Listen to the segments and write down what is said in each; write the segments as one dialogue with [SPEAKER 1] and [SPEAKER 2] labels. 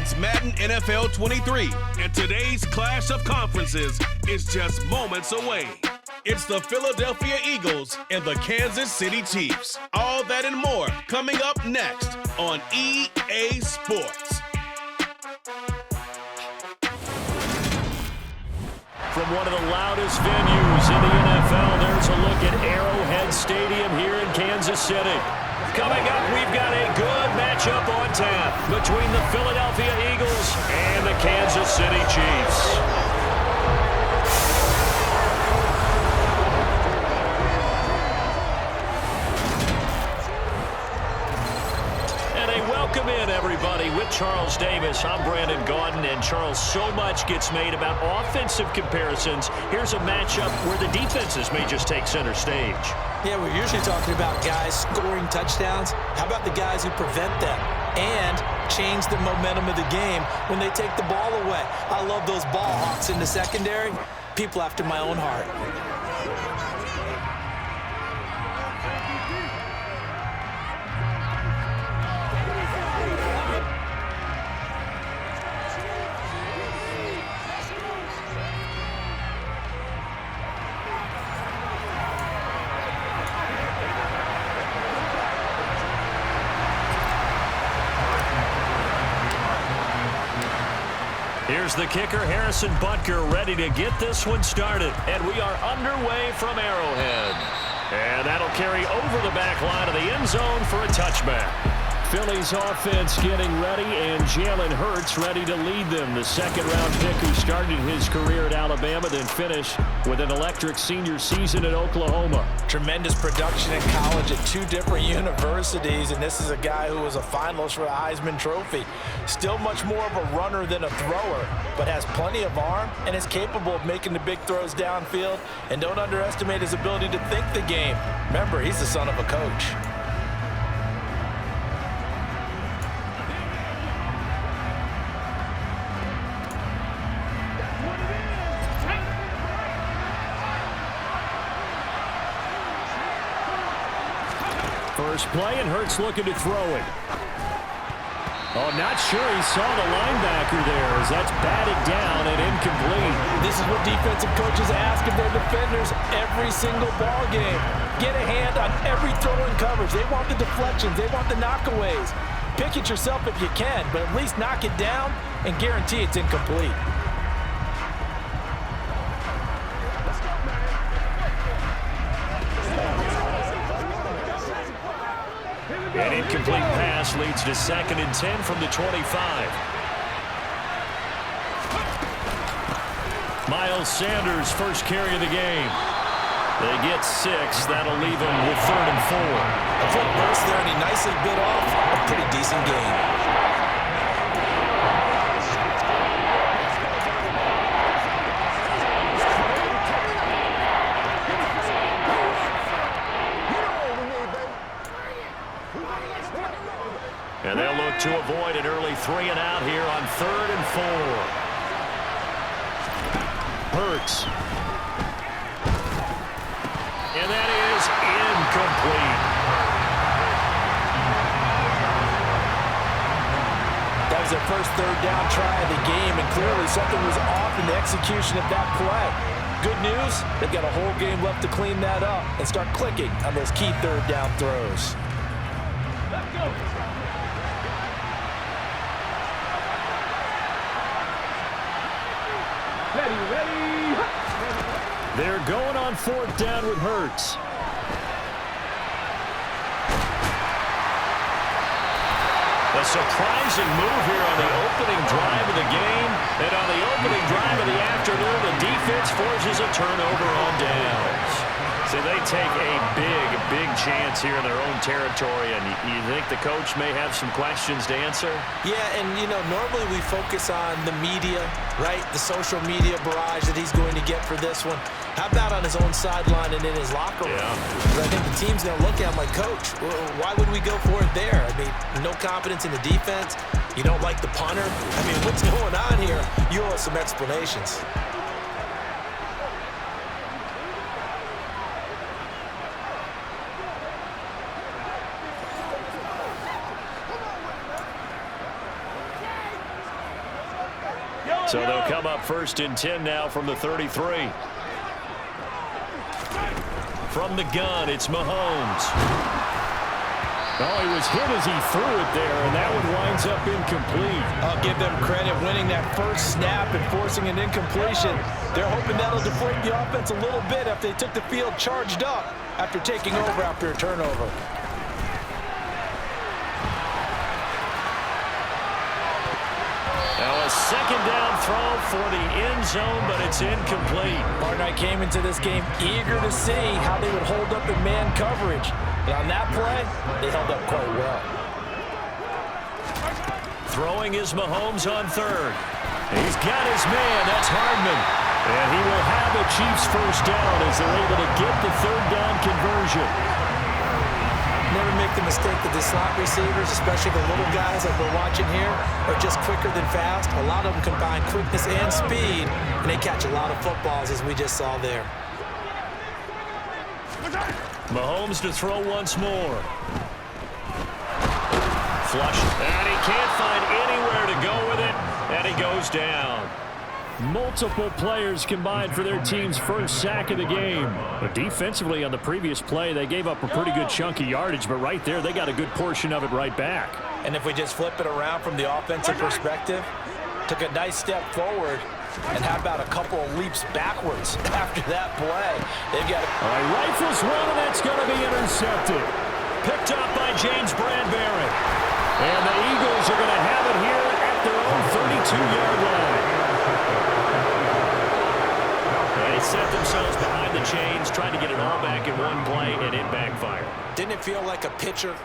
[SPEAKER 1] It's Madden NFL 23, and today's clash of conferences is just moments away. It's the Philadelphia Eagles and the Kansas City Chiefs. All that and more coming up next on EA Sports.
[SPEAKER 2] From one of the loudest venues in the NFL, there's a look at Arrowhead Stadium here in Kansas City. Coming up, we've got a good matchup on tap between the Philadelphia Eagles and the Kansas City Chiefs. Welcome in, everybody. With Charles Davis, I'm Brandon Gaudin, and Charles, so much gets made about offensive comparisons. Here's a matchup where the defenses may just take center stage.
[SPEAKER 3] Yeah, we're usually talking about guys scoring touchdowns. How about the guys who prevent them and change the momentum of the game when they take the ball away? I love those ball hawks in the secondary. People after my own heart.
[SPEAKER 2] Here's the kicker, Harrison Butker, ready to get this one started. And we are underway from Arrowhead. And that'll carry over the back line of the end zone for a touchback. Philly's offense getting ready, and Jalen Hurts ready to lead them. The second-round pick who started his career at Alabama, then finished with an electric senior season at Oklahoma.
[SPEAKER 3] Tremendous production in college at two different universities, and this is a guy who was a finalist for the Heisman Trophy. Still much more of a runner than a thrower, but has plenty of arm and is capable of making the big throws downfield. And don't underestimate his ability to think the game. Remember, he's the son of a coach.
[SPEAKER 2] First play, and Hurts looking to throw it. Oh, not sure he saw the linebacker there as that's batted down and incomplete.
[SPEAKER 3] This is what defensive coaches ask of their defenders every single ball game. Get a hand on every throw in coverage. They want the deflections. They want the knockaways. Pick it yourself if you can, but at least knock it down and guarantee it's incomplete.
[SPEAKER 2] An incomplete pass leads to 2nd and 10 from the 25. Miles Sanders, first carry of the game. They get 6. That'll leave them with 3rd and 4.
[SPEAKER 3] A quick burst there, and he nicely bit off a pretty decent game.
[SPEAKER 2] And they'll look to avoid an early 3 and out here on 3rd and 4. Hurts. And that is incomplete.
[SPEAKER 3] That was their first 3rd down try of the game, and clearly something was off in the execution of that play. Good news, they've got a whole game left to clean that up and start clicking on those key 3rd down throws. Let's go.
[SPEAKER 2] Ready. They're going on 4th down with Hurts. A surprising move here on the opening drive of the game. And on the opening drive of the afternoon, the defense forces a turnover on downs. So they take a big chance here in their own territory. And you think the coach may have some questions to answer?
[SPEAKER 3] Yeah, and, normally we focus on the media, right? The social media barrage that he's going to get for this one. How about on his own sideline and in his locker room?
[SPEAKER 2] Yeah.
[SPEAKER 3] Because I think the team's going to look at him like, Coach, why would we go for it there? I mean, no confidence in the defense. You don't like the punter. I mean, what's going on here? You owe us some explanations.
[SPEAKER 2] So they'll come up 1st and 10 now from the 33. From the gun, it's Mahomes.
[SPEAKER 4] Oh, he was hit as he threw it there, and that one winds up incomplete.
[SPEAKER 3] I'll give them credit winning that first snap and forcing an incompletion. They're hoping that'll deflate the offense a little bit if they took the field charged up after taking over after a turnover.
[SPEAKER 2] Now a 2nd down throw for the end zone, but it's incomplete.
[SPEAKER 3] Barnett came into this game eager to see how they would hold up in man coverage. But on that play, they held up quite well.
[SPEAKER 2] Throwing is Mahomes on 3rd. He's got his man. That's Hardman. And he will have a Chiefs 1st down as they're able to get the 3rd down conversion.
[SPEAKER 3] Never make the mistake that the slot receivers, especially the little guys like we're watching here, are just quicker than fast. A lot of them combine quickness and speed, and they catch a lot of footballs, as we just saw there.
[SPEAKER 2] Mahomes to throw once more. Flush. And he can't find anywhere to go with it, and he goes down.
[SPEAKER 4] Multiple players combined for their team's 1st sack of the game. But defensively on the previous play, they gave up a pretty good chunk of yardage, but right there, they got a good portion of it right back.
[SPEAKER 3] And if we just flip it around from the offensive perspective, took a nice step forward, and how about a couple of leaps backwards after that play? They've got
[SPEAKER 4] All right, rifles one, and that's going to be intercepted.
[SPEAKER 2] Picked up by James Bradbury. And the Eagles are going to have it here at their own 32-yard line. They set themselves behind the chains, trying to get it all back in one play, and it backfired.
[SPEAKER 3] Didn't it feel like a pitcher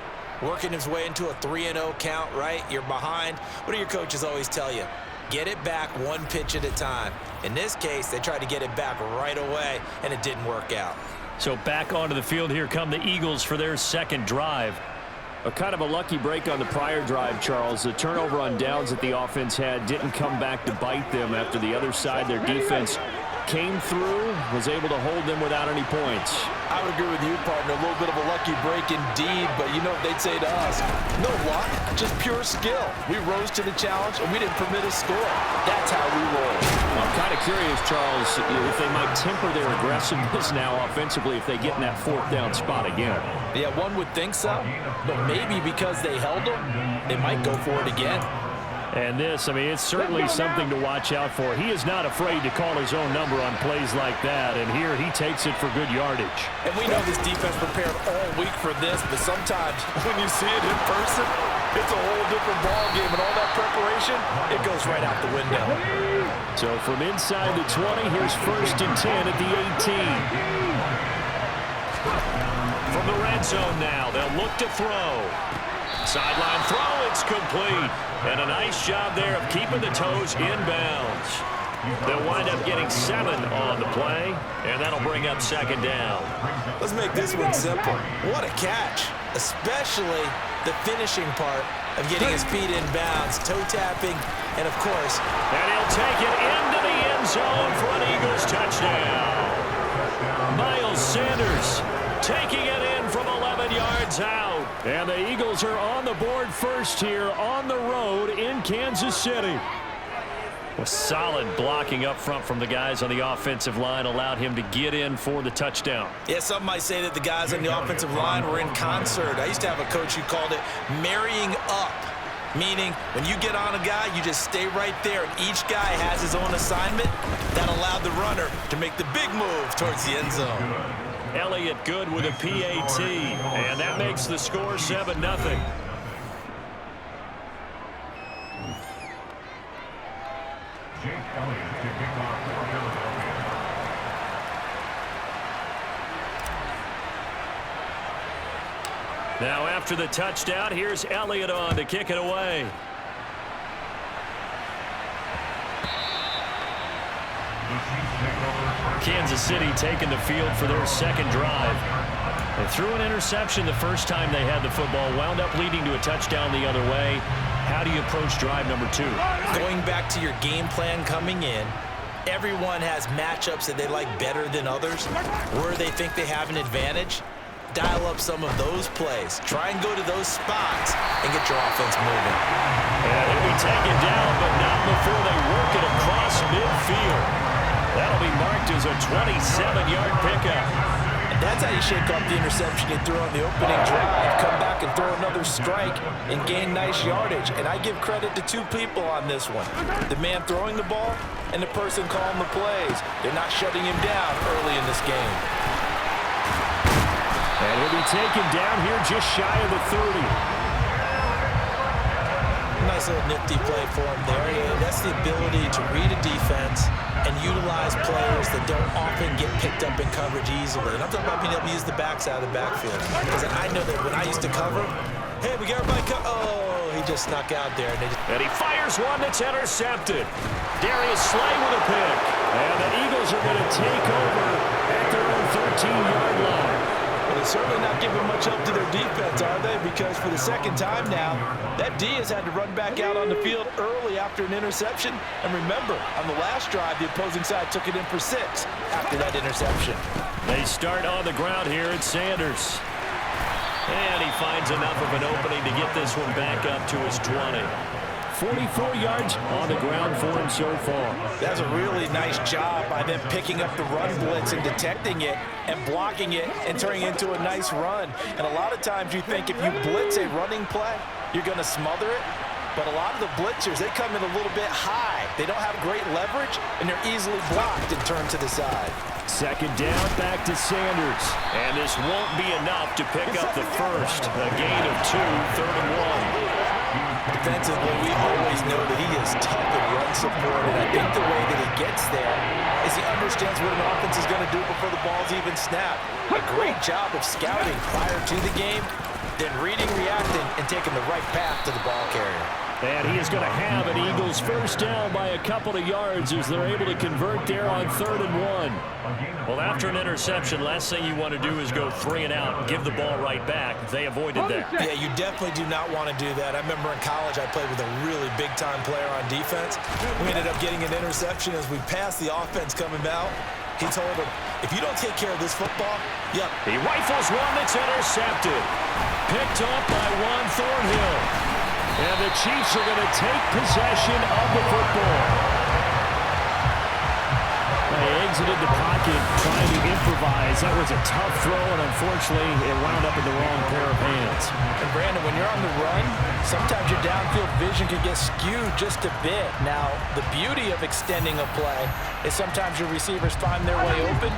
[SPEAKER 3] working his way into a 3-0 count, right? You're behind. What do your coaches always tell you? Get it back one pitch at a time. In this case, they tried to get it back right away, and it didn't work out.
[SPEAKER 2] So back onto the field here come the Eagles for their 2nd drive.
[SPEAKER 4] A kind of a lucky break on the prior drive, Charles. The turnover on downs that the offense had didn't come back to bite them after the other side. Their defense came through, was able to hold them without any points.
[SPEAKER 3] I would agree with you, partner. A little bit of a lucky break indeed, but you know what they'd say to us? No luck, just pure skill. We rose to the challenge, and we didn't permit a score. That's how we roll.
[SPEAKER 4] I'm kind of curious, Charles, if they might temper their aggressiveness now offensively if they get in that 4th down spot again.
[SPEAKER 3] Yeah, one would think so, but maybe because they held them, they might go for it again.
[SPEAKER 4] And this, I mean, it's certainly something to watch out for. He is not afraid to call his own number on plays like that, and here he takes it for good yardage.
[SPEAKER 3] And we know this defense prepared all week for this, but sometimes when you see it in person, it's a whole different ballgame, and all that preparation, it goes right out the window.
[SPEAKER 4] So from inside the 20, here's 1st and 10 at the 18.
[SPEAKER 2] From the red zone now, they'll look to throw. Sideline throw, it's complete. And a nice job there of keeping the toes inbounds. They'll wind up getting 7 on the play, and that'll bring up 2nd down.
[SPEAKER 3] Let's make this one simple. What a catch, especially the finishing part of getting his feet inbounds, toe tapping, and of course.
[SPEAKER 2] And he'll take it into the end zone for an Eagles touchdown. Miles Sanders taking it in from 11 yards out.
[SPEAKER 4] And the Eagles are on the board first here on the road in Kansas City.
[SPEAKER 2] Well, solid blocking up front from the guys on the offensive line allowed him to get in for the touchdown.
[SPEAKER 3] Yeah, some might say that the guys on the offensive line were in concert. I used to have a coach who called it marrying up, meaning when you get on a guy, you just stay right there, and each guy has his own assignment. That allowed the runner to make the big move towards the end zone.
[SPEAKER 2] Elliott good with a PAT, and that makes the score 7-0. Now after the touchdown, here's Elliott on to kick it away. Kansas City taking the field for their 2nd drive. They threw an interception the first time they had the football, wound up leading to a touchdown the other way. How do you approach drive number 2?
[SPEAKER 3] Going back to your game plan coming in, everyone has matchups that they like better than others. Where they think they have an advantage, dial up some of those plays. Try and go to those spots and get your offense moving.
[SPEAKER 2] And he'll be taken down, but not before they work it across field. That'll be marked as a 27-yard pickup.
[SPEAKER 3] And that's how you shake off the interception you threw on the opening drive. Come back and throw another strike and gain nice yardage. And I give credit to two people on this one. The man throwing the ball and the person calling the plays. They're not shutting him down early in this game.
[SPEAKER 2] And he'll be taken down here just shy of the 30.
[SPEAKER 3] Nice little nifty play for him there. And that's the ability to read a defense and utilize players that don't often get picked up in coverage easily. And I'm talking about being able to use the backs out of the backfield. Because I know that when I used to cover, hey, we got everybody oh, he just snuck out there.
[SPEAKER 2] And he fires one that's intercepted. Darius Slay with a pick. And the Eagles are going to take over at their own 13-yard line.
[SPEAKER 3] Well, they're certainly not giving much up to their defense, are they? Because for the second time now, that D has had to run back out on the field early after an interception. And remember, on the last drive, the opposing side took it in for 6 after that interception.
[SPEAKER 2] They start on the ground here at Sanders. And he finds enough of an opening to get this one back up to his 20. 44 yards on the ground for him so far.
[SPEAKER 3] That's a really nice job by them picking up the run blitz and detecting it and blocking it and turning it into a nice run. And a lot of times you think if you blitz a running play, you're going to smother it. But a lot of the blitzers, they come in a little bit high. They don't have great leverage, and they're easily blocked and turned to the side.
[SPEAKER 2] Second down, back to Sanders. And this won't be enough to pick up the first. A gain of 2, 3rd and 1.
[SPEAKER 3] Defensively, we always know that he is tough in run support, and I think the way that he gets there is he understands what an offense is going to do before the ball's even snapped. A great job of scouting prior to the game, then reading, reacting, and taking the right path to the ball carrier.
[SPEAKER 2] And he is going to have an Eagles first down by a couple of yards as they're able to convert there on 3rd and 1. Well, after an interception, last thing you want to do is go 3 and out and give the ball right back. They avoided that.
[SPEAKER 3] Yeah, you definitely do not want to do that. I remember in college I played with a really big-time player on defense. We ended up getting an interception as we passed the offense coming out. He told him, if you don't take care of this football, yep.
[SPEAKER 2] He rifles one that's intercepted. Picked off by Juan Thornhill. And the Chiefs are going to take possession of the football. They exited the pocket trying to improvise. That was a tough throw, and unfortunately, it wound up in the wrong pair of hands.
[SPEAKER 3] And Brandon, when you're on the run, sometimes your downfield vision can get skewed just a bit. Now, the beauty of extending a play is sometimes your receivers find their way open,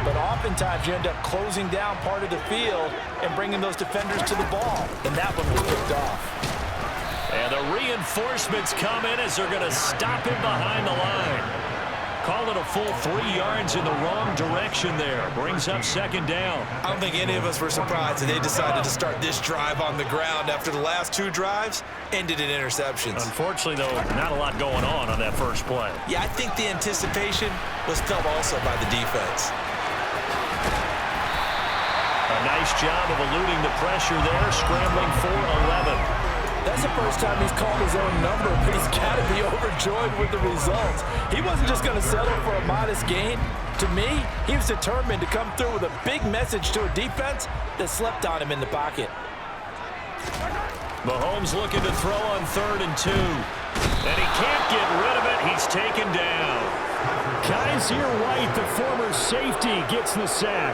[SPEAKER 3] but oftentimes you end up closing down part of the field and bringing those defenders to the ball. And that one was picked off.
[SPEAKER 2] And the reinforcements come in as they're going to stop him behind the line. Call it a full 3 yards in the wrong direction there. Brings up second down.
[SPEAKER 3] I don't think any of us were surprised that they decided to start this drive on the ground after the last 2 drives ended in interceptions.
[SPEAKER 2] Unfortunately, though, not a lot going on that first play.
[SPEAKER 3] Yeah, I think the anticipation was felt also by the defense.
[SPEAKER 2] A nice job of eluding the pressure there, scrambling for 11.
[SPEAKER 3] That's the first time he's called his own number, but he's got to be overjoyed with the results. He wasn't just going to settle for a modest gain. To me, he was determined to come through with a big message to a defense that slept on him in the pocket.
[SPEAKER 2] Mahomes looking to throw on 3rd and 2. And he can't get rid of it. He's taken down. Kaiser White, the former safety, gets the sack.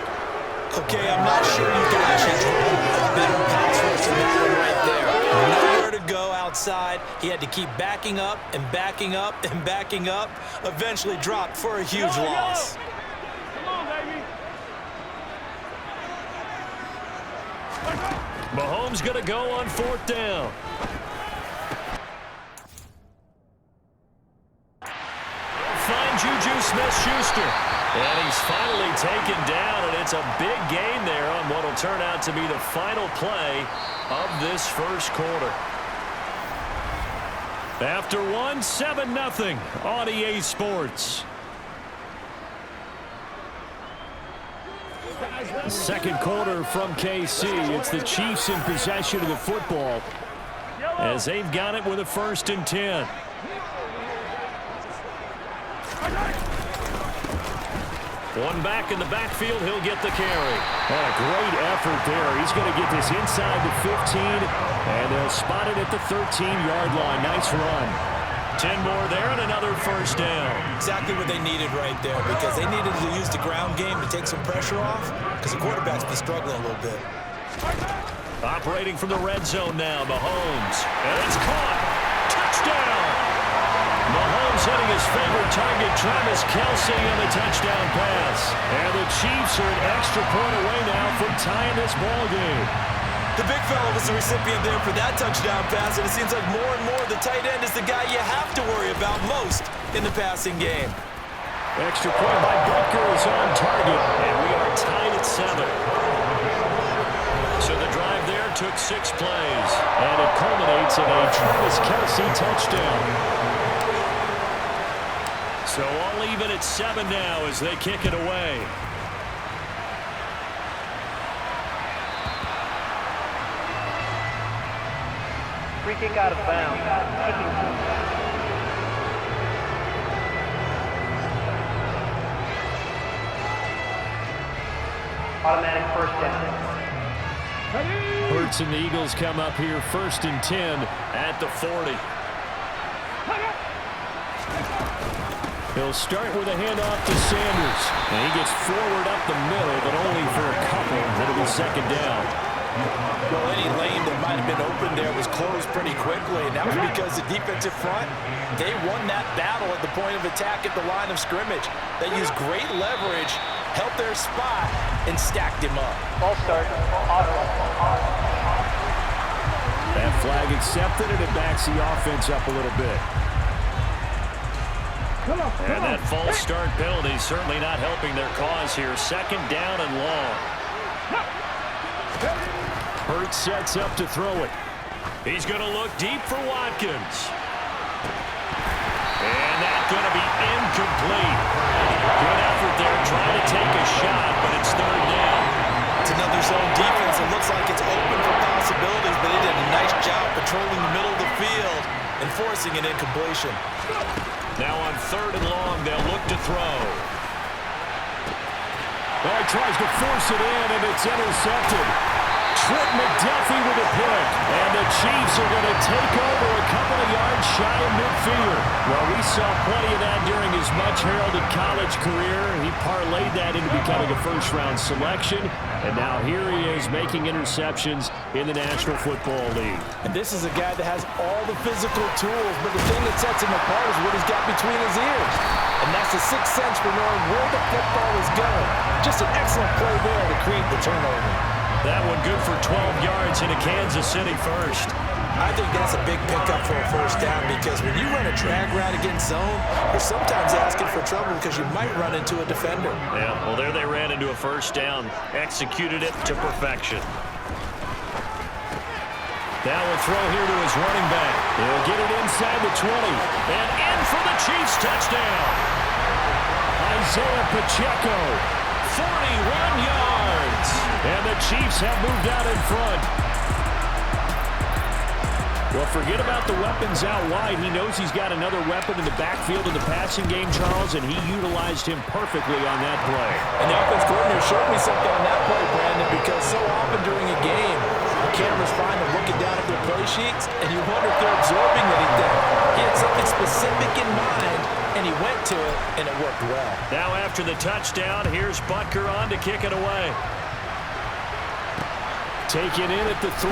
[SPEAKER 3] Okay, I'm not sure you can actually draw a better pass rush than that one right there. Nowhere to go outside. He had to keep backing up and backing up and backing up. Eventually dropped for a huge loss.
[SPEAKER 5] Come on, baby.
[SPEAKER 2] Mahomes going to go on 4th down. Find Juju Smith-Schuster. And he's finally taken down, and it's a big gain there on what will turn out to be the final play of this first quarter. After 1, 7-0 on EA Sports. Second quarter from KC. It's the Chiefs in possession of the football as they've got it with a 1st and 10. One back in the backfield, he'll get the carry. And a great effort there. He's going to get this inside the 15, and they'll spot it at the 13-yard line. Nice run. 10 more there and another first down.
[SPEAKER 3] Exactly what they needed right there, because they needed to use the ground game to take some pressure off, because the quarterback's been struggling a little bit.
[SPEAKER 2] Operating from the red zone now, Mahomes. And it's caught. Touchdown. Mahomes hitting his favorite target, Travis Kelce, on the touchdown pass. And the Chiefs are an extra point away now from tying this ball game.
[SPEAKER 3] The big fella was the recipient there for that touchdown pass, and it seems like more and more the tight end is the guy you have to worry about most in the passing game.
[SPEAKER 2] Extra point by Butker is on target, and we are tied at 7. So the drive there took 6 plays, and it culminates in a Travis Kelce touchdown. So all even at 7 now as they kick it away.
[SPEAKER 5] Free kick out of bounds. Automatic first down.
[SPEAKER 2] Hurts and the Eagles come up here 1st and 10 at the 40. He'll start with a handoff to Sanders. And he gets forward up the middle, but only for a couple. It'll be 2nd down.
[SPEAKER 3] Well, any lane that might have been open there was closed pretty quickly, and that was because the defensive front, they won that battle at the point of attack at the line of scrimmage. They used great leverage, held their spot, and stacked him up.
[SPEAKER 5] Ball start.
[SPEAKER 2] That flag accepted, and it backs the offense up a little bit. And that false start penalty certainly not helping their cause here. 2nd down and long. Hurts sets up to throw it. He's going to look deep for Watkins. And that's going to be incomplete. Good effort there trying to take a shot, but it's 3rd down.
[SPEAKER 3] It's another zone defense. It looks like it's open for possibilities, but they did a nice job patrolling the middle of the field and forcing an incompletion.
[SPEAKER 2] Now on 3rd and long, they'll look to throw. Oh, he tries to force it in, and it's intercepted. Trent McDuffie with a pick. And the Chiefs are going to take over a couple of yards shy of midfield. Well, we saw plenty of that during his much-heralded college career. He parlayed that into becoming a first-round selection. And now here he is making interceptions in the National Football League.
[SPEAKER 3] And this is a guy that has all the physical tools, but the thing that sets him apart is what he's got between his ears. And that's the sixth sense for knowing where the football is going. Just an excellent play there to create the turnover.
[SPEAKER 2] That one good for 12 yards into Kansas City first.
[SPEAKER 3] I think that's a big pickup for a first down, because when you run a drag route against zone, you're sometimes asking for trouble because you might run into a defender.
[SPEAKER 2] Yeah, well, there they ran into a first down. Executed it to perfection. Now a throw here to his running back. He'll get it inside the 20. And in for the Chiefs touchdown. Isaiah Pacheco, 41 yards. And the Chiefs have moved out in front. Well, forget about the weapons out wide. He knows he's got another weapon in the backfield in the passing game, Charles, and he utilized him perfectly on that play.
[SPEAKER 3] And the offense coordinator showed me something on that play, Brandon, because so often during a game, the camera's fine and looking down at their play sheets, and you wonder if they're absorbing anything. He had something specific in mind, and he went to it, and it worked well.
[SPEAKER 2] Now after the touchdown, here's Butker on to kick it away. Taken in at the 3.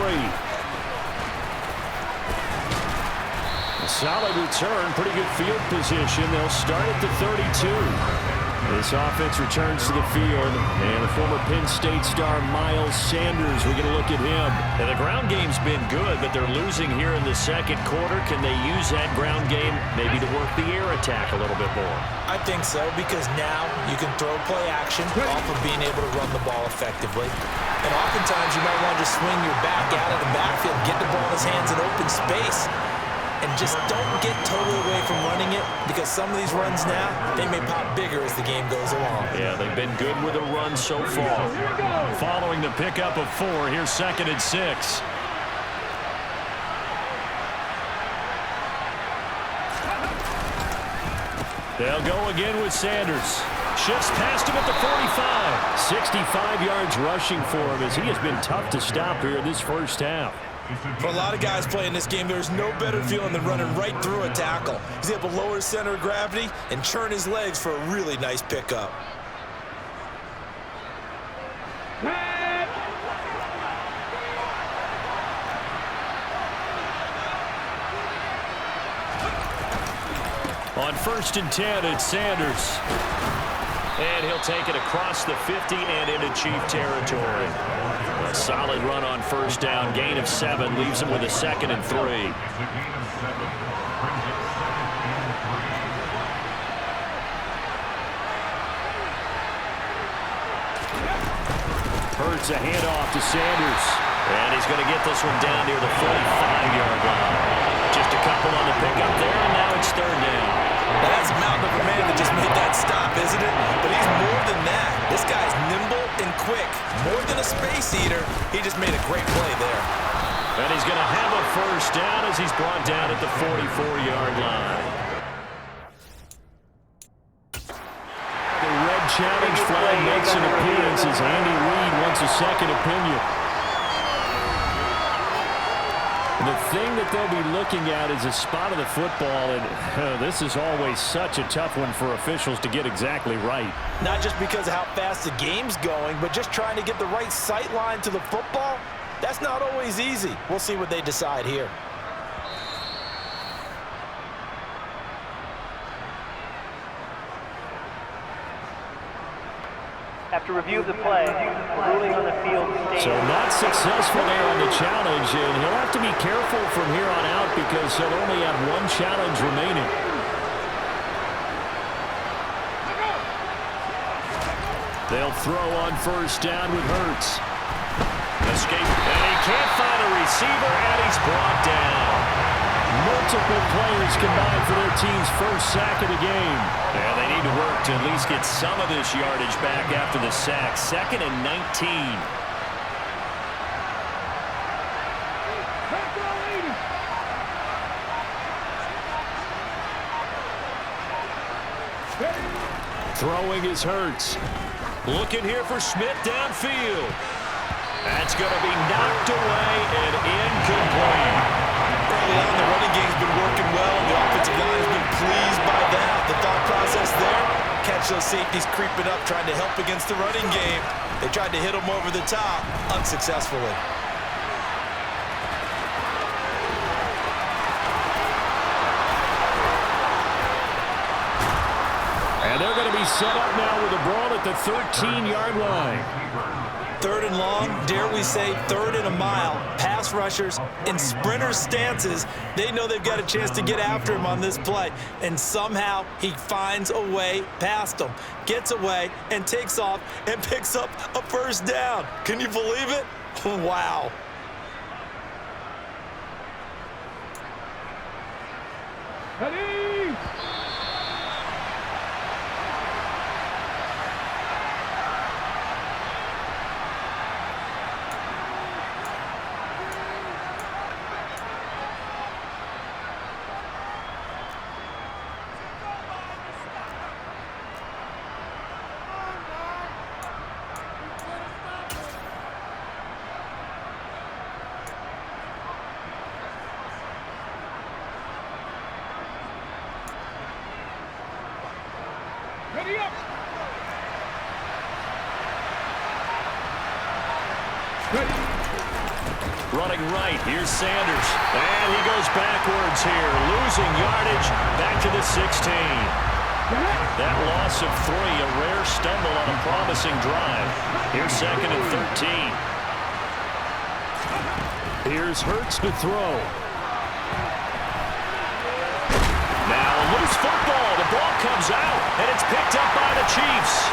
[SPEAKER 2] Solid return, pretty good field position. They'll start at the 32. This offense returns to the field, and the former Penn State star Miles Sanders, we're going to look at him. And the ground game's been good, but they're losing here in the second quarter. Can they use that ground game maybe to work the air attack a little bit more?
[SPEAKER 3] I think so, because now you can throw play action off of being able to run the ball effectively. And oftentimes you might want to just swing your back out of the backfield, get the ball in his hands in open space. And just don't get totally away from running it, because some of these runs now, they may pop bigger as the game goes along.
[SPEAKER 2] Yeah, they've been good with a run so far. Following the pickup of 4, here's 2nd and 6. They'll go again with Sanders. Shifts past him at the 45. 65 yards rushing for him, as he has been tough to stop here in this first half.
[SPEAKER 3] For a lot of guys playing this game, there's no better feeling than running right through a tackle. He's able to lower his center of gravity and churn his legs for a really nice pickup.
[SPEAKER 2] On 1st and 10, it's Sanders. And he'll take it across the 50 and into Chief territory. A solid run on 1st down. Gain of 7 leaves him with a 2nd and 3. Hurts a handoff to Sanders. And he's going to get this one down near the 45-yard line. Just a couple on the pickup there, and now it's 3rd down.
[SPEAKER 3] Now that's a mountain of a man that just made that stop, isn't it? But he's more than that. This guy's nimble and quick. More than a space eater, he just made a great play there.
[SPEAKER 2] And he's going to have a 1st down as he's brought down at the 44-yard line. The red challenge flag makes an appearance as Andy Reid wants a second opinion. The thing that they'll be looking at is a spot of the football, and this is always such a tough one for officials to get exactly right.
[SPEAKER 3] Not just because of how fast the game's going, but just trying to get the right sight line to the football. That's not always easy. We'll see what they decide here.
[SPEAKER 5] After review of the play, ruling on the field stands.
[SPEAKER 2] So not successful there on the challenge, and he'll have to be careful from here on out because he'll only have 1 challenge remaining. They'll throw on 1st down with Hurts. Escape, and he can't find a receiver, and he's brought down. Multiple players combined for their team's 1st sack of the game. Yeah, they need to work to at least get some of this yardage back after the sack. 2nd and 19. Throwing is Hurts. Looking here for Smith downfield. That's going to be knocked away and incomplete.
[SPEAKER 3] Early on, the running game's been working well, and the offensive line has been pleased by that. The thought process there, catch those safeties creeping up, trying to help against the running game. They tried to hit them over the top, unsuccessfully.
[SPEAKER 2] And they're going to be set up now with the ball at the 13-yard line.
[SPEAKER 3] 3rd and long, dare we say 3rd and a mile. Pass rushers in sprinter stances, they know they've got a chance to get after him on this play. And somehow he finds a way past them, gets away and takes off and picks up a 1st down. Can you believe it? Wow.
[SPEAKER 2] Running right, here's Sanders. And he goes backwards here, losing yardage back to the 16. That loss of 3, a rare stumble on a promising drive. Here's 2nd and 13. Here's Hurts to throw. Now a loose football. The ball comes out, and it's picked up by the Chiefs.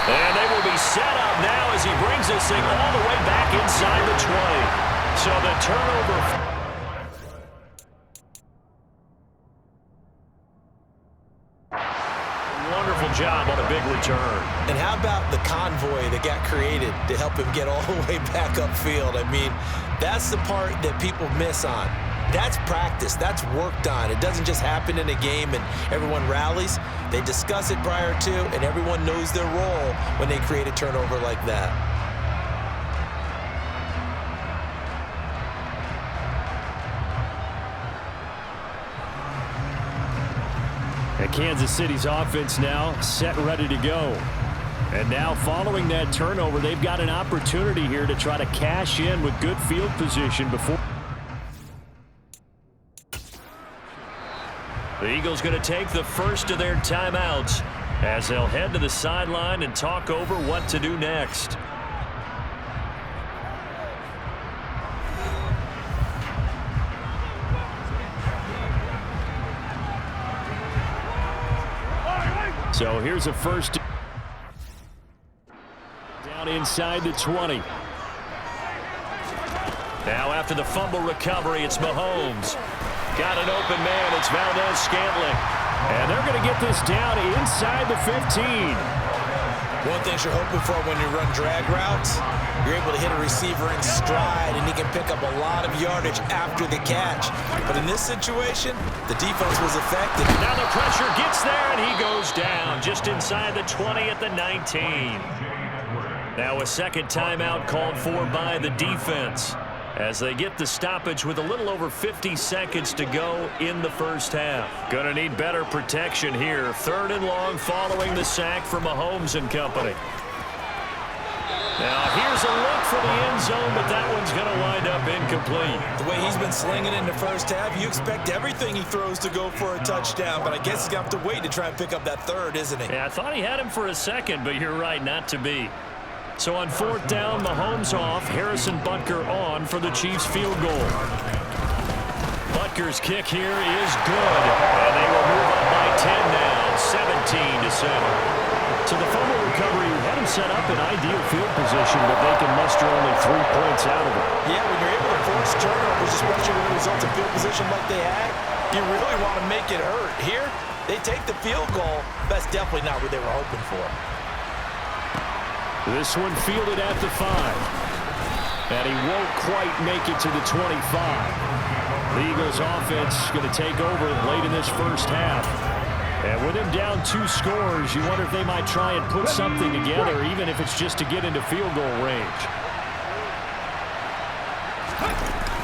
[SPEAKER 2] And they will be set up now as he brings this thing all the way back inside the 20. So the turnover. Wonderful job on a big return.
[SPEAKER 3] And how about the convoy that got created to help him get all the way back upfield? I mean, that's the part that people miss on. That's practice. That's worked on. It doesn't just happen in a game and everyone rallies. They discuss it prior to, and everyone knows their role when they create a turnover like that.
[SPEAKER 4] And Kansas City's offense now set and ready to go. And now following that turnover, they've got an opportunity here to try to cash in with good field position before. The Eagles going to take the first of their timeouts as they'll head to the sideline and talk over what to do next. So here's a first down inside the 20. Now after the fumble recovery, it's Mahomes. Got an open man. It's Valdez-Scantling. And they're going to get this down inside the 15.
[SPEAKER 3] One thing you're hoping for when you run drag routes, you're able to hit a receiver in stride, and he can pick up a lot of yardage after the catch. But in this situation, the defense was effective.
[SPEAKER 4] Now the pressure gets there, and he goes down just inside the 20 at the 19. Now a second timeout called for by the defense as they get the stoppage with a little over 50 seconds to go in the first half. Gonna need better protection here. 3rd and long following the sack for Mahomes and company. Now here's a look for the end zone, but that one's gonna wind up incomplete.
[SPEAKER 3] The way he's been slinging in the first half, you expect everything he throws to go for a touchdown, but I guess he's gonna have to wait to try and pick up that 3rd, isn't he?
[SPEAKER 4] Yeah, I thought he had him for a second, but you're right, not to be. So on 4th down, Mahomes off, Harrison Butker on for the Chiefs field goal. Butker's kick here is good, and they will move up by 10 now, 17-7. So the fumble recovery had him set up in ideal field position, but they can muster only 3 points out of it.
[SPEAKER 3] Yeah, when you're able to force turnovers, especially when it results in field position like they had, you really want to make it hurt. Here, they take the field goal. That's definitely not what they were hoping for.
[SPEAKER 4] This one fielded at the 5. And he won't quite make it to the 25. The Eagles offense going to take over late in this first half. And with him down 2 scores, you wonder if they might try and put something together, even if it's just to get into field goal range.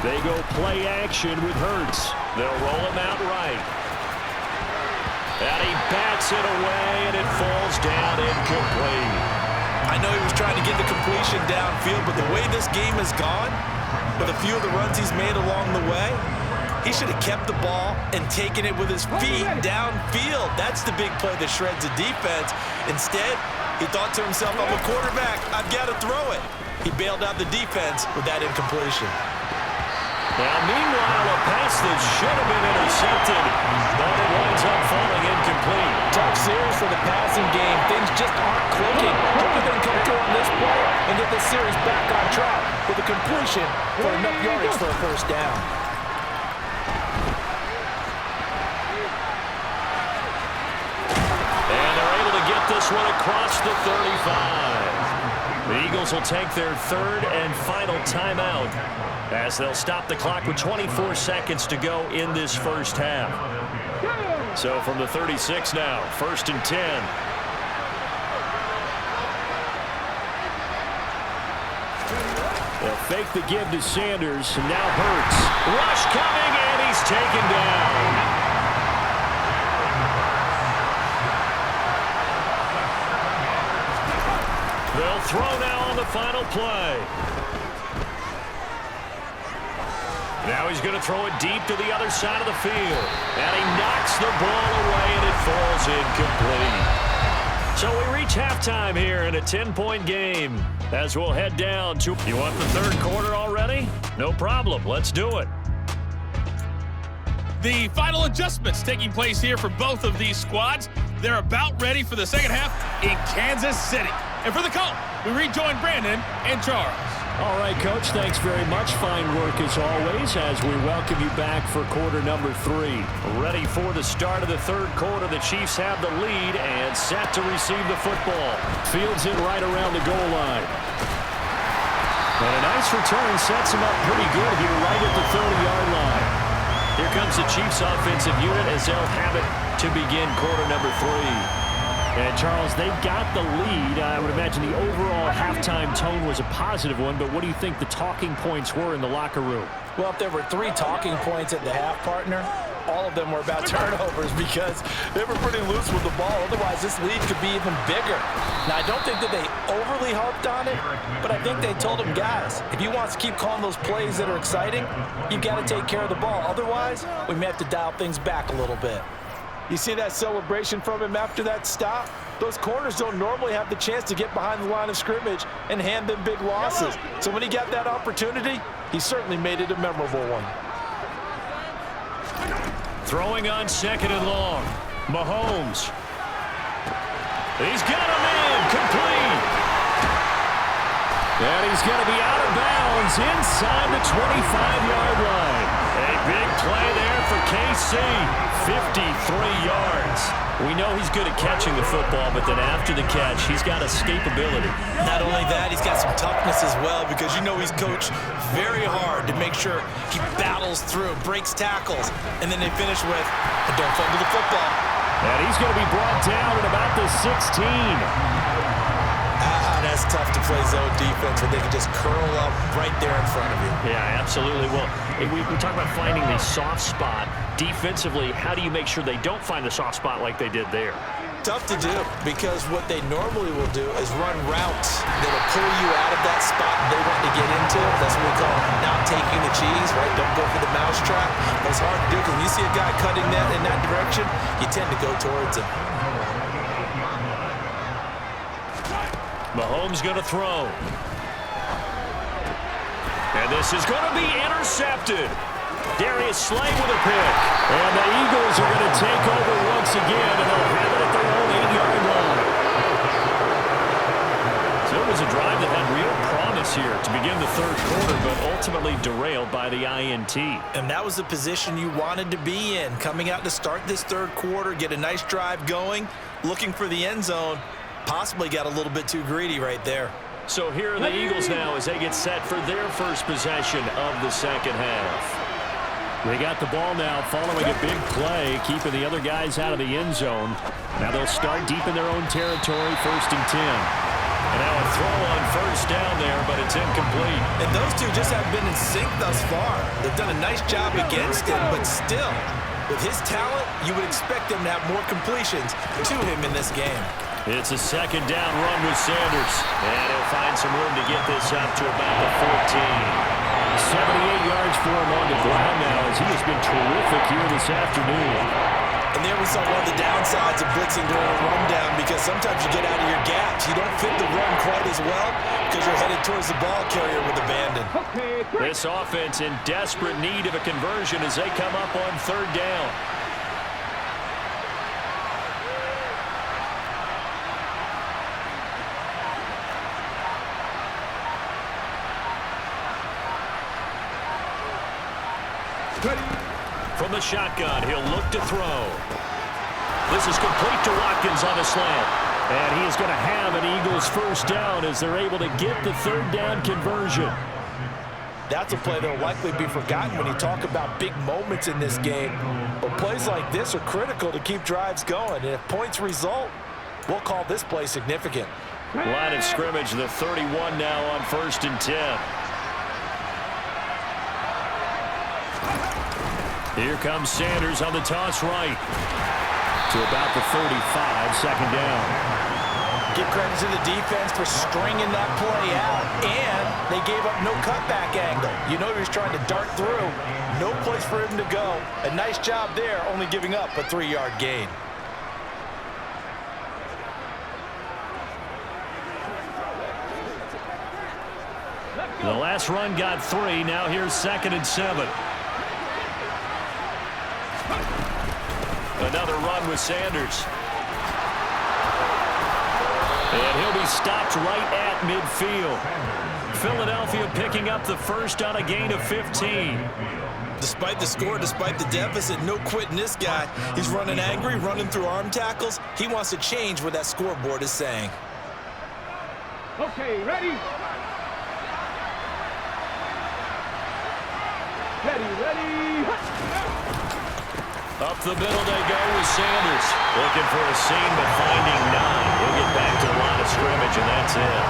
[SPEAKER 4] They go play action with Hurts. They'll roll him out right. And he bats it away, and it falls down incomplete.
[SPEAKER 3] I know he was trying to get the completion downfield, but the way this game has gone, with a few of the runs he's made along the way, he should have kept the ball and taken it with his feet downfield. That's the big play that shreds the defense. Instead, he thought to himself, I'm a quarterback, I've got to throw it. He bailed out the defense with that incompletion.
[SPEAKER 4] Now, meanwhile, a pass that should have been intercepted, but it winds up falling incomplete.
[SPEAKER 3] Tough series for the passing game. Things just aren't clicking. Hopefully they can come through on this play and get this series back on track with a completion for enough yardage for a first down.
[SPEAKER 4] And they're able to get this one across the 35. The Eagles will take their 3rd and final timeout as they'll stop the clock with 24 seconds to go in this first half. So from the 36 now, 1st and 10. They'll fake the give to Sanders, and now Hurts. Rush coming, and he's taken down. They'll throw now on the final play. Now he's going to throw it deep to the other side of the field. And he knocks the ball away, and it falls incomplete. So we reach halftime here in a 10-point game as we'll head down to... You want the 3rd quarter already? No problem. Let's do it.
[SPEAKER 1] The final adjustments taking place here for both of these squads. They're about ready for the second half in Kansas City. And for the call, we rejoin Brandon and Charles.
[SPEAKER 4] All right, Coach, thanks very much. Fine work as always as we welcome you back for quarter number 3. Ready for the start of the 3rd quarter. The Chiefs have the lead and set to receive the football. Fields it right around the goal line. And a nice return sets him up pretty good here right at the 30-yard line.
[SPEAKER 2] Here comes the Chiefs offensive unit as they'll have it to begin quarter number 3. And, Charles, they got the lead. I would imagine the overall halftime tone was a positive one, but what do you think the talking points were in the locker room?
[SPEAKER 3] Well, if there were 3 talking points at the half, partner, all of them were about turnovers because they were pretty loose with the ball. Otherwise, this lead could be even bigger. Now, I don't think that they overly harped on it, but I think they told them, guys, if you want to keep calling those plays that are exciting, you've got to take care of the ball. Otherwise, we may have to dial things back a little bit. You see that celebration from him after that stop? Those corners don't normally have the chance to get behind the line of scrimmage and hand them big losses. So when he got that opportunity, he certainly made it a memorable one.
[SPEAKER 2] Throwing on 2nd and long. Mahomes. He's got him in. Complete. And he's going to be out of bounds inside the 25-yard line. A big play there for KC. 53 yards. We know he's good at catching the football, but then after the catch, he's got escapability.
[SPEAKER 3] Not only that, he's got some toughness as well because you know he's coached very hard to make sure he battles through, breaks tackles, and then they finish with, don't fumble the football.
[SPEAKER 2] And he's going to be brought down at about the 16.
[SPEAKER 3] That's tough to play zone defense when they can just curl up right there in front of you.
[SPEAKER 2] Yeah, absolutely. Well, we talk about finding the soft spot. Defensively, how do you make sure they don't find the soft spot like they did there?
[SPEAKER 3] Tough to do because what they normally will do is run routes that will pull you out of that spot they want to get into. That's what we call not taking the cheese, right? Don't go for the mousetrap. But it's hard to do because when you see a guy cutting that in that direction, you tend to go towards him.
[SPEAKER 2] Mahomes going to throw. And this is going to be intercepted. Darius Slay with a pick. And the Eagles are going to take over once again, and they'll have it at their own 8-yard line. So it was a drive that had real promise here to begin the 3rd quarter, but ultimately derailed by the INT.
[SPEAKER 3] And that was the position you wanted to be in. Coming out to start this 3rd quarter, get a nice drive going, looking for the end zone. Possibly got a little bit too greedy right there.
[SPEAKER 2] So here are the Eagles now as they get set for their first possession of the 2nd half. They got the ball now following a big play, keeping the other guys out of the end zone. Now they'll start deep in their own territory, 1st and 10. And now a throw on 1st down there, but it's incomplete.
[SPEAKER 3] And those two just haven't been in sync thus far. They've done a nice job against him, but still, with his talent, you would expect them to have more completions to him in this game.
[SPEAKER 2] It's a 2nd down run with Sanders. And he'll find some room to get this up to about the 14. 78 yards for him on the ground now as he has been terrific here this afternoon.
[SPEAKER 3] And there we saw one of the downsides of blitzing during a rundown because sometimes you get out of your gaps. You don't fit the run quite as well because you're headed towards the ball carrier with abandon.
[SPEAKER 2] This offense in desperate need of a conversion as they come up on 3rd down. From the shotgun, he'll look to throw. This is complete to Watkins on a slant. And he is going to have an Eagles 1st down as they're able to get the 3rd down conversion.
[SPEAKER 3] That's a play that will likely be forgotten when you talk about big moments in this game. But plays like this are critical to keep drives going. And if points result, we'll call this play significant.
[SPEAKER 2] Line of scrimmage, the 31 now on 1st and 10. Here comes Sanders on the toss right. To about the 35, 2nd down.
[SPEAKER 3] Give credit to the defense for stringing that play out, and they gave up no cutback angle. You know he was trying to dart through. No place for him to go. A nice job there, only giving up a 3-yard gain.
[SPEAKER 2] The last run got 3. Now here's 2nd and 7. Another run with Sanders. And he'll be stopped right at midfield. Philadelphia picking up the 1st on a gain of 15.
[SPEAKER 3] Despite the score, despite the deficit, no quitting this guy. He's running angry, running through arm tackles. He wants to change what that scoreboard is saying.
[SPEAKER 6] Okay, ready? Ready.
[SPEAKER 2] Up the middle they go with Sanders. Looking for a seam, but finding none. He'll get back to the line of scrimmage, and that's it.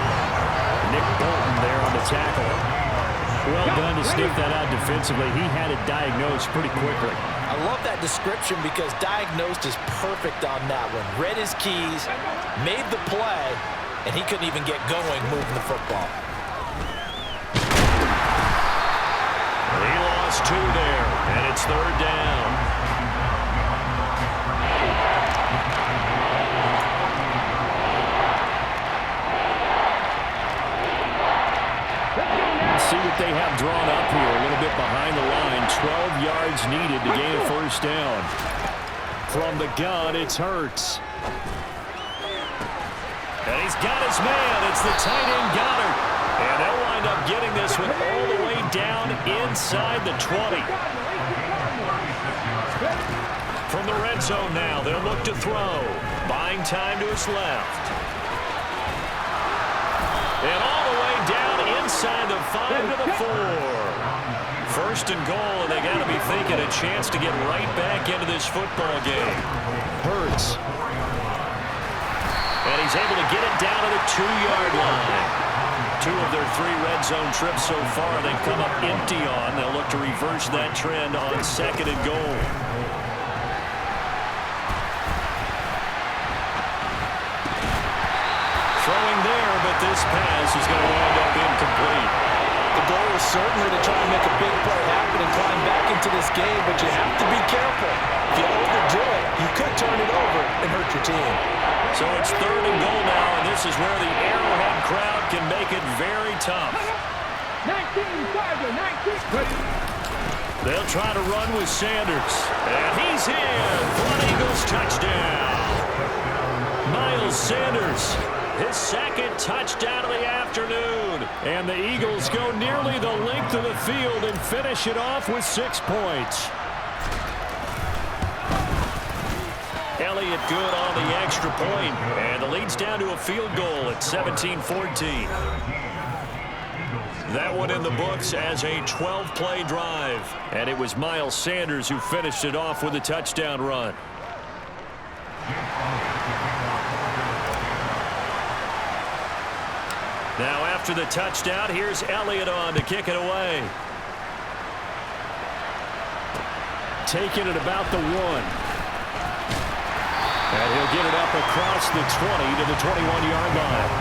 [SPEAKER 4] Nick Bolton there on the tackle. Well done to sniff that out defensively. He had it diagnosed pretty quickly.
[SPEAKER 3] I love that description because diagnosed is perfect on that one. Read his keys, made the play, and he couldn't even get going moving the football.
[SPEAKER 2] He lost 2 there, and it's 3rd down.
[SPEAKER 4] See what they have drawn up here, a little bit behind the line. 12 yards needed to gain a 1st down. From the gun, it's Hurts.
[SPEAKER 2] And he's got his man. It's the tight end Goddard. And they'll wind up getting this one all the way down inside the 20. From the red zone now, they'll look to throw. Buying time to his left. And all the way down inside the 5 to the 4. 1st and goal, and they got to be thinking a chance to get right back into this football game.
[SPEAKER 4] Hurts.
[SPEAKER 2] And he's able to get it down to the 2-yard line. 2 of their 3 red zone trips so far they've come up empty on. They'll look to reverse that trend on 2nd and goal. Throwing there, but this pass is going to wind up incomplete.
[SPEAKER 3] The goal is certainly to try and make a big play happen and climb back into this game, but you have to be careful. If you overdo it, you could turn it over and hurt your team.
[SPEAKER 2] So it's 3rd and goal now, and this is where the Arrowhead crowd can make it very tough.
[SPEAKER 6] 19, Tiger, 19.
[SPEAKER 2] They'll try to run with Sanders, and he's in for an Eagles touchdown. Miles Sanders, his 2nd touchdown of the afternoon. And the Eagles go nearly the length of the field and finish it off with 6 points. Elliott good on the extra point, and the lead's down to a field goal at 17-14. That one in the books as a 12-play drive, and it was Miles Sanders who finished it off with a touchdown run. Now after the touchdown, here's Elliott on to kick it away.
[SPEAKER 4] Taking it about the 1. And he'll get it up across the 20 to the 21-yard line.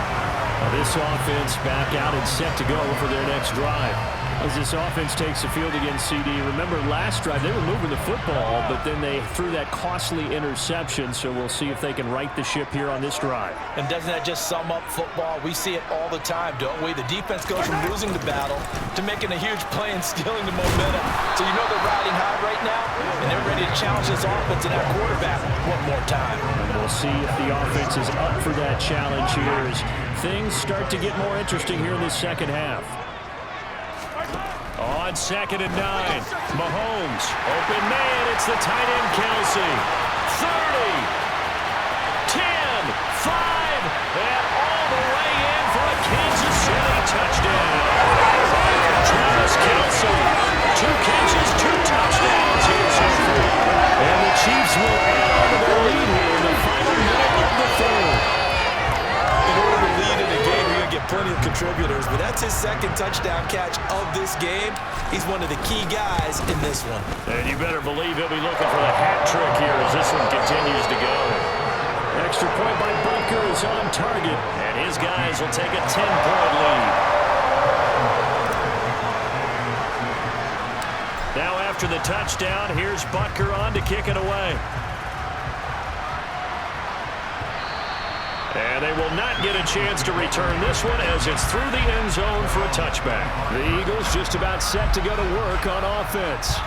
[SPEAKER 4] Now this offense back out and set to go for their next drive. As this offense takes the field against CD, remember last drive they were moving the football, but then they threw that costly interception, so we'll see if they can right the ship here on this drive.
[SPEAKER 3] And doesn't that just sum up football? We see it all the time, don't we? The defense goes from losing the battle to making a huge play and stealing the momentum. So you know they're riding high right now, and they're ready to challenge this offense and that quarterback one more time.
[SPEAKER 4] And we'll see if the offense is up for that challenge here as things start to get more interesting here in this 2nd half.
[SPEAKER 2] On 2nd and 9, Mahomes, open man, it's the tight end Kelsey. 30, 10, 5, and all the way in for a Kansas City touchdown. Travis Kelsey, 2 catches, 2 touchdowns.
[SPEAKER 4] And the Chiefs will add on to their lead here in the final minute of the 3rd.
[SPEAKER 3] In order to lead in a game, you're going to get plenty of contributors, but that's his 2nd touchdown catch of this game. He's one of the key guys in this one.
[SPEAKER 2] And you better believe he'll be looking for the hat trick here as this one continues to go.
[SPEAKER 4] Extra point by Butker is on target.
[SPEAKER 2] And his guys will take a 10-point lead. Now after the touchdown, here's Butker on to kick it away. And they will not get a chance to return this one as it's through the end zone for a touchback.
[SPEAKER 4] The Eagles just about set to go to work on offense.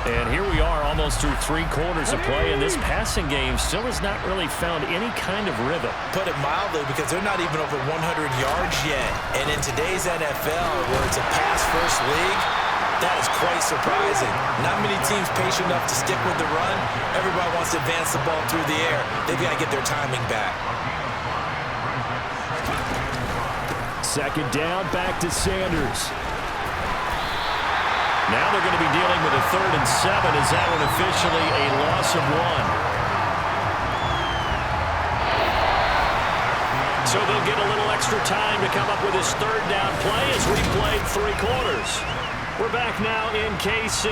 [SPEAKER 2] And here we are almost through 3 quarters of play, and this passing game still has not really found any kind of rhythm.
[SPEAKER 3] Put it mildly, because they're not even over 100 yards yet. And in today's NFL, where it's a pass-first league, that is quite surprising. Not many teams patient enough to stick with the run. Everybody wants to advance the ball through the air. They've got to get their timing back.
[SPEAKER 4] 2nd down, back to Sanders.
[SPEAKER 2] Now they're going to be dealing with a 3rd and 7 as that one officially a loss of 1. So they'll get a little extra time to come up with his 3rd down play as we played 3 quarters. We're back now in KC.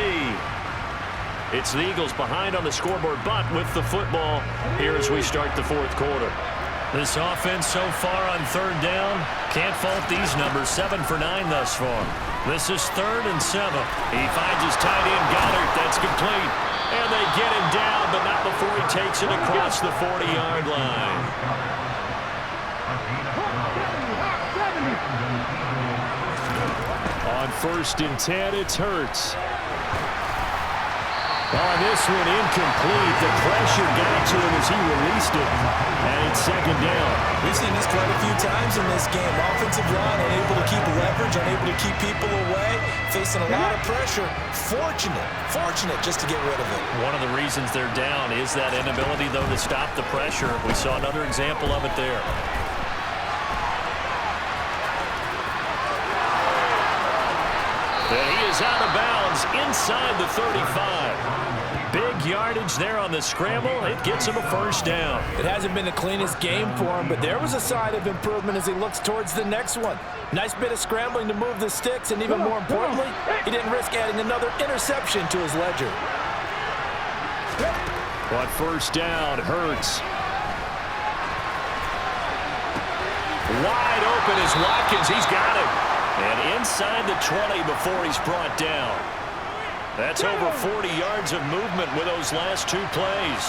[SPEAKER 2] It's the Eagles behind on the scoreboard, but with the football here as we start the 4th quarter. This offense so far on 3rd down, can't fault these numbers. 7 for 9 thus far. This is 3rd and 7. He finds his tight end, Goddard. That's complete. And they get him down, but not before he takes it across the 40-yard line. On 1st and 10, it's Hurts. On this one, incomplete. The pressure got to him as he released it. And it's 2nd down.
[SPEAKER 3] We've seen this quite a few times in this game. Offensive line unable to keep leverage, unable to keep people away, facing a lot of pressure. Fortunate just to get rid of it.
[SPEAKER 2] One of the reasons they're down is that inability, though, to stop the pressure. We saw another example of it there. And he is out of bounds inside the 35. Big yardage there on the scramble. It gets him a 1st down.
[SPEAKER 3] It hasn't been the cleanest game for him, but there was a sign of improvement as he looks towards the next one. Nice bit of scrambling to move the sticks, and even more importantly, he didn't risk adding another interception to his ledger.
[SPEAKER 2] But 1st down, Hurts. Wide open is Watkins. He's got it. And inside the 20 before he's brought down. That's over 40 yards of movement with those last 2 plays.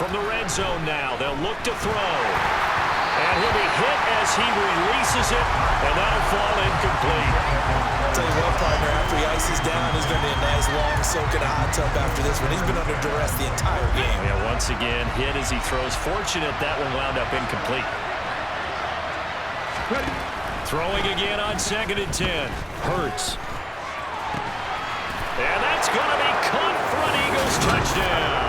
[SPEAKER 2] From the red zone now, they'll look to throw. And he'll be hit as he releases it, and that'll fall incomplete.
[SPEAKER 3] I'll tell you what, partner, after he ices down, he's going to be a nice long soak in a hot tub after this one. He's been under duress the entire game.
[SPEAKER 2] Yeah, once again, hit as he throws. Fortunate that one wound up incomplete. Throwing again on 2nd and 10. Hurts. And that's going to be caught for an Eagles touchdown.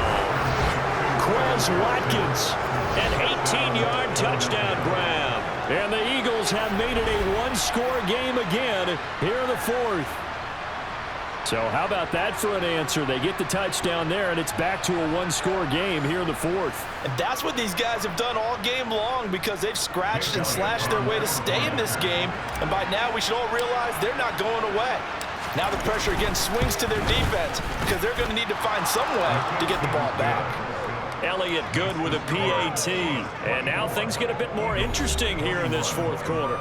[SPEAKER 2] Quez Watkins, an 18-yard touchdown grab. And the Eagles have made it a 1-score game again here in the 4th. So how about that for an answer? They get the touchdown there, and it's back to a 1-score game here in the 4th.
[SPEAKER 3] And that's what these guys have done all game long because they've scratched and slashed their way to stay in this game. And by now, we should all realize they're not going away. Now the pressure again swings to their defense because they're going to need to find some way to get the ball back.
[SPEAKER 2] Elliott good with a PAT. And now things get a bit more interesting here in this 4th quarter.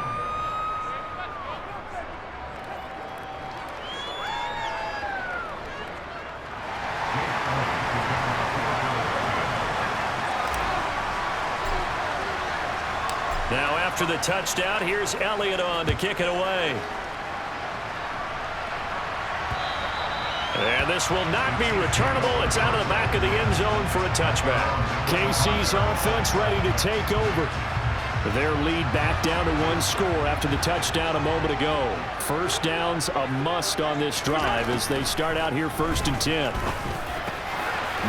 [SPEAKER 2] Now after the touchdown, here's Elliott on to kick it away. And this will not be returnable. It's out of the back of the end zone for a touchback. KC's offense ready to take over. Their lead back down to 1 score after the touchdown a moment ago. 1st down's a must on this drive as they start out here 1st and 10.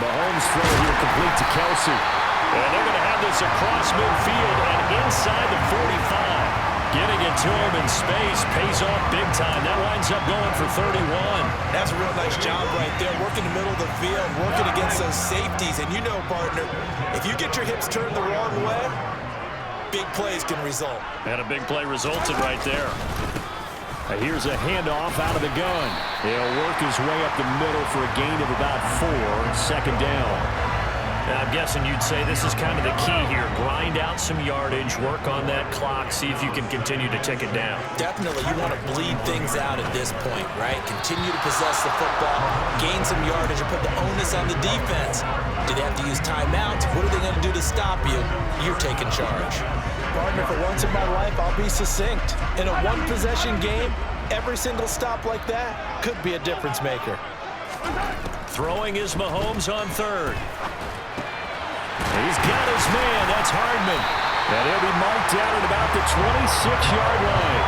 [SPEAKER 2] Mahomes throw here complete to Kelsey. And they're going to have this across midfield and inside the 45. Getting it to him in space pays off big time. That winds up going for 31.
[SPEAKER 3] That's a real nice job right there, working the middle of the field, working against those safeties. And you know, partner, if you get your hips turned the wrong way, big plays can result.
[SPEAKER 2] And a big play resulted right there. Here's a handoff out of the gun. He'll work his way up the middle for a gain of about 4. 2nd down. Now, I'm guessing you'd say this is kind of the key here. Grind out some yardage, work on that clock, see if you can continue to tick it down.
[SPEAKER 3] Definitely, you want to bleed things out at this point, right? Continue to possess the football, gain some yardage, and put the onus on the defense. Do they have to use timeouts? What are they going to do to stop you? You're taking charge. Partner, for once in my life, I'll be succinct. In a one-possession game, every single stop like that could be a difference maker.
[SPEAKER 2] Throwing is Mahomes on 3rd. He's got his man. That's Hardman. And he'll be marked out at about the 26-yard line.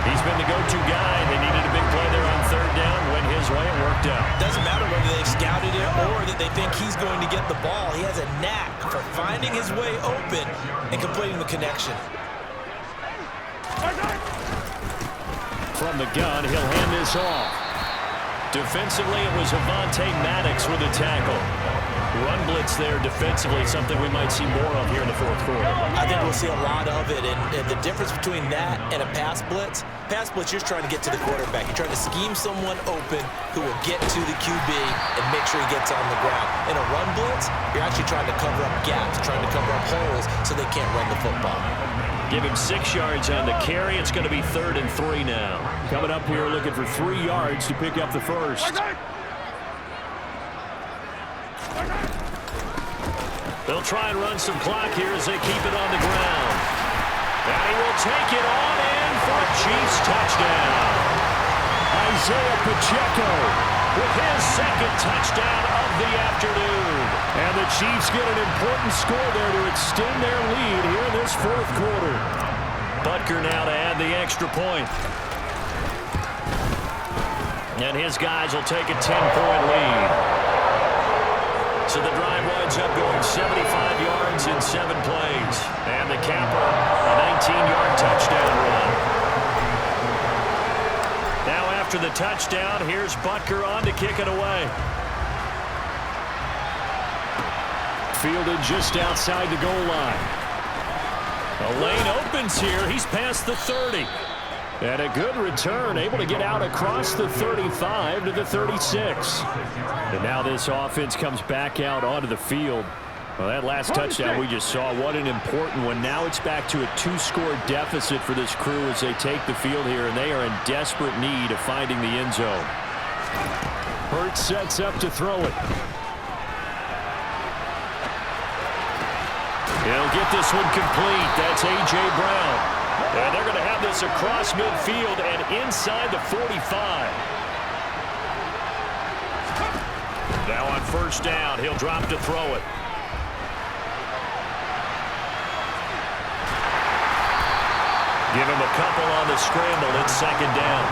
[SPEAKER 2] He's been the go-to guy. They needed a big play there on 3rd down. Went his way. It worked out.
[SPEAKER 3] Doesn't matter whether they've scouted it or that they think he's going to get the ball. He has a knack for finding his way open and completing the connection.
[SPEAKER 4] from the gun. He'll hand this off. Defensively, it was Avonte Maddox with a tackle. Run blitz there defensively, something we might see more of here in the fourth quarter.
[SPEAKER 3] I think we'll see a lot of it, and the difference between that and a pass blitz, you're trying to get to the quarterback. You're trying to scheme someone open who will get to the QB and make sure he gets on the ground. In a run blitz, you're actually trying to cover up gaps, trying to cover up holes so they can't run the football.
[SPEAKER 4] Give him 6 yards on the carry. It's going to be 3rd and 3 now. Coming up here looking for 3 yards to pick up the first. They'll try and run some clock here as they keep it on the ground. And he will take it on in for a Chiefs touchdown. Isaiah Pacheco with his 2nd touchdown of the afternoon. And the Chiefs get an important score there to extend their lead here in this 4th quarter. Butker now to add the extra point. And his guys will take a 10-point lead. So the drive winds up going 75 yards in 7 plays. And the capper, a 19-yard touchdown run. Now after the touchdown, here's Butker on to kick it away. Fielded just outside the goal line. A lane opens here. He's past the 30. And a good return, able to get out across the 35 to the 36. And now this offense comes back out onto the field. Well, that last touchdown we just saw, what an important one. Now it's back to a 2-score deficit for this crew as they take the field here, and they are in desperate need of finding the end zone. Hurts sets up to throw it. He'll get this one complete. That's A.J. Brown. And they're going to have this across midfield and inside the 45. Now on 1st down, he'll drop to throw it. Give him a couple on the scramble. It's 2nd down.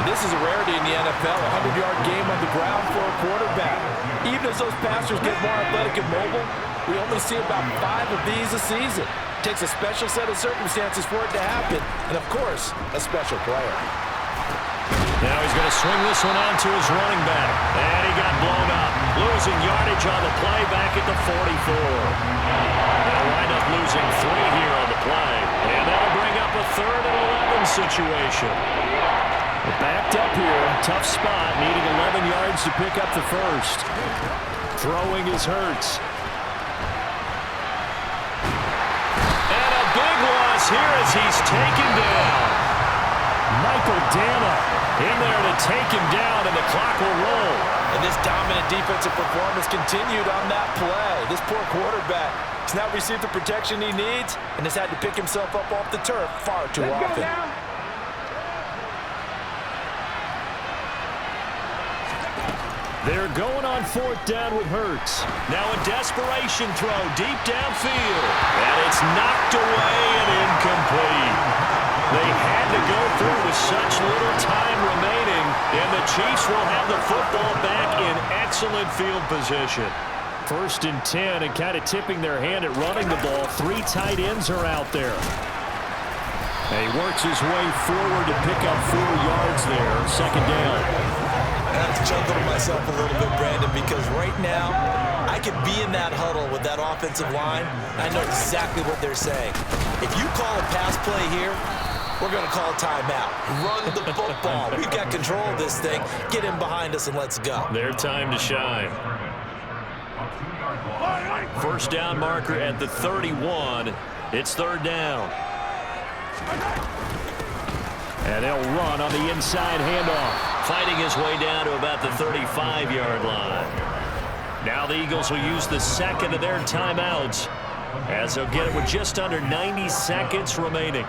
[SPEAKER 3] This is a rarity in the NFL, a 100-yard game on the ground for a quarterback. Even as those passers get more athletic and mobile, we only see about 5 of these a season. It takes a special set of circumstances for it to happen, and of course, a special player.
[SPEAKER 4] Now he's going to swing this one on to his running back, and he got blown up. Losing yardage on the play back at the 44. They'll wind up losing 3 here on the play, and that'll bring up a 3rd and 11 situation. Backed up here, tough spot, needing 11 yards to pick up the first. Throwing is Hurts. Here as he's taken down. Michael Dana in there to take him down, and the clock will roll.
[SPEAKER 3] And this dominant defensive performance continued on that play. This poor quarterback has not received the protection he needs and has had to pick himself up off the turf far too often.
[SPEAKER 4] They're going on 4th down with Hurts. Now a desperation throw deep downfield. And it's knocked away and incomplete. They had to go through with such little time remaining, and the Chiefs will have the football back in excellent field position. 1st and 10, and kind of tipping their hand at running the ball. 3 tight ends are out there. And he works his way forward to pick up 4 yards there. 2nd down.
[SPEAKER 3] I have to chuckle to myself a little bit, Brandon, because right now I could be in that huddle with that offensive line. I know exactly what they're saying. If you call a pass play here, we're going to call a timeout. Run the football. We've got control of this thing. Get in behind us and let's go.
[SPEAKER 4] Their time to shine. 1st down marker at the 31. It's 3rd down. And they'll run on the inside handoff. Fighting his way down to about the 35-yard line. Now the Eagles will use the 2nd of their timeouts as they'll get it with just under 90 seconds remaining.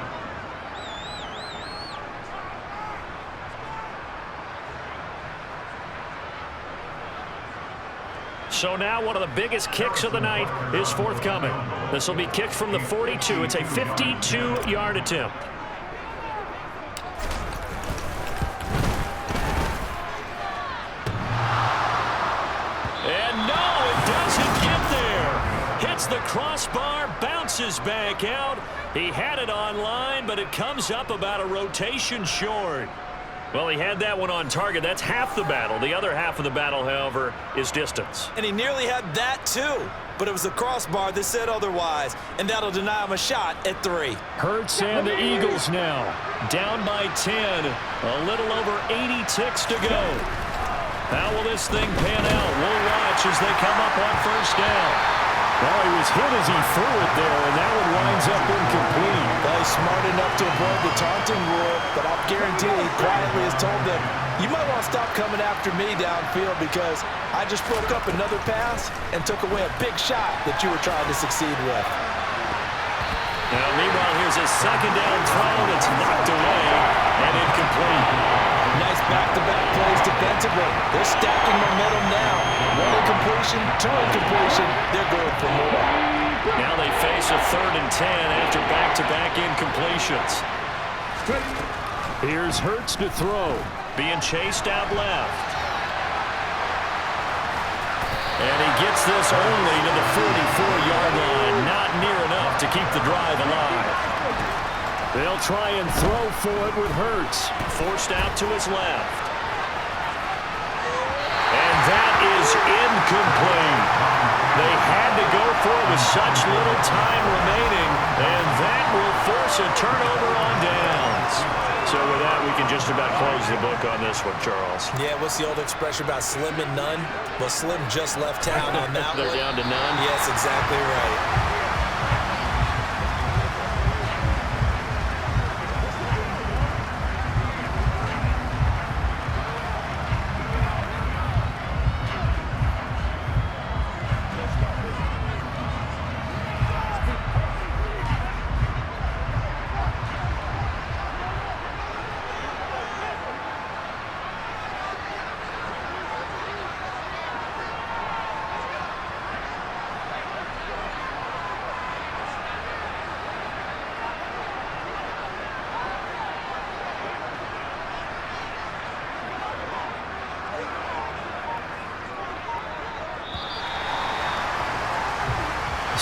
[SPEAKER 4] So now one of the biggest kicks of the night is forthcoming. This will be kicked from the 42. It's a 52-yard attempt. The crossbar bounces back out. He had it on line, but it comes up about a rotation short.
[SPEAKER 2] Well, he had that one on target. That's half the battle. The other half of the battle, however, is distance.
[SPEAKER 3] And he nearly had that too. But it was the crossbar that said otherwise, and that'll deny him a shot at 3.
[SPEAKER 2] Hurts and the Eagles now down by 10. A little over 80 ticks to go. How will this thing pan out? We'll watch as they come up on first down. Well, he was hit as he threw it there, and that one winds up incomplete.
[SPEAKER 3] Well, he's smart enough to avoid the taunting rule, but I guarantee he quietly has told them, you might want to stop coming after me downfield because I just broke up another pass and took away a big shot that you were trying to succeed with.
[SPEAKER 2] Now, meanwhile, here's a second down throw that's knocked away and incomplete.
[SPEAKER 3] Nice back-to-back plays defensively. They're stacking momentum now. 1 incompletion, 2 incompletion. They're going for more.
[SPEAKER 2] Now they face a 3rd and 10 after back-to-back incompletions. Here's Hurts to throw. Being chased out left. And he gets this only to the 44-yard line. Not near enough to keep the drive alive. They'll try and throw for it with Hurts. Forced out to his left. And that is incomplete. They had to go for it with such little time remaining. And that will force a turnover on downs. So with that, we can just about close the book on this one, Charles.
[SPEAKER 3] Yeah, what's the old expression about slim and none? Well, Slim just left town on that
[SPEAKER 2] They're
[SPEAKER 3] one.
[SPEAKER 2] down to none?
[SPEAKER 3] Yes, exactly right.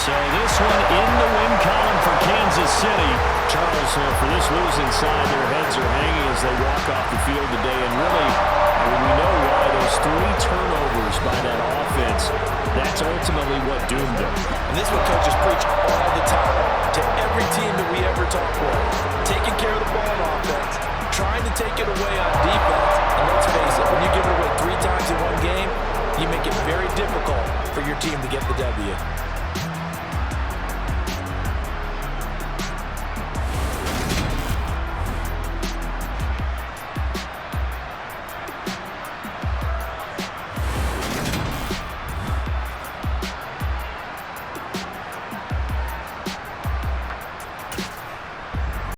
[SPEAKER 2] So this one in the win column for Kansas City. Charles, for this losing side, their heads are hanging as they walk off the field today. And really, we know why those 3 turnovers by that offense, that's ultimately what doomed them.
[SPEAKER 3] And this is what coaches preach all the time to every team that we ever talk with. Taking care of the ball on offense, trying to take it away on defense.